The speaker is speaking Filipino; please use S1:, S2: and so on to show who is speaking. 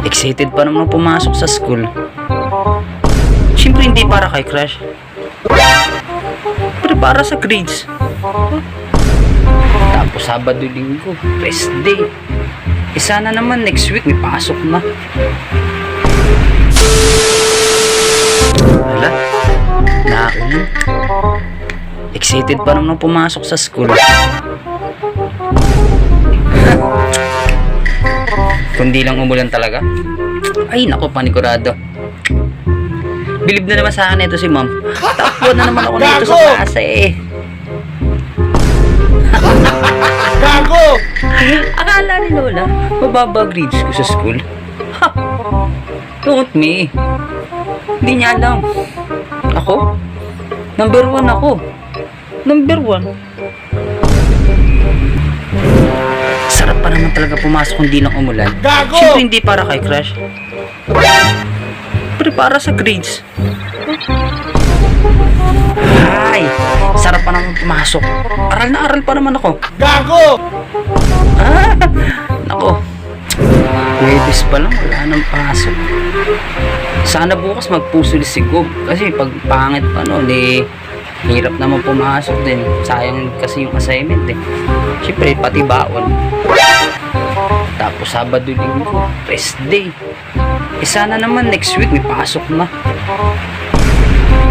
S1: Excited pa naman pumasok sa school. Siyempre hindi para kay crush. Pero para sa grades. Tapos Sabado, Linggo, rest day. Sana naman next week may pasok na. Wala, naulan. Excited pa naman pumasok sa school. Kundi lang umulan talaga. Ay nako, panigurado. Bilib na naman sa akin ito si ma'am. Takbo na naman ako nito sa klase.
S2: Gago!
S1: Akala ni Lola, mababa grades ko sa school. Ha! Look at me. Hindi niya alam. Ako? Number 1 ako. Number 1. Sarap pa naman talaga pumasok kung di nang umulan.
S2: Gago!
S1: Siyempre hindi para kay crush. Pero para sa grades. Ay, sarap pa naman pumasok. Aral na aral pa naman ako.
S2: Gago!
S1: Ah, nako. Ladies pa lang, wala nang pasok. Sana bukas magpusulis si Gob. Kasi pag pangit pa no, di hirap naman pumasok din. Sayang kasi yung assignment eh. Siyempre, pati baon. Tapos Sabado, Linggo, rest day. Sana naman next week may pasok na.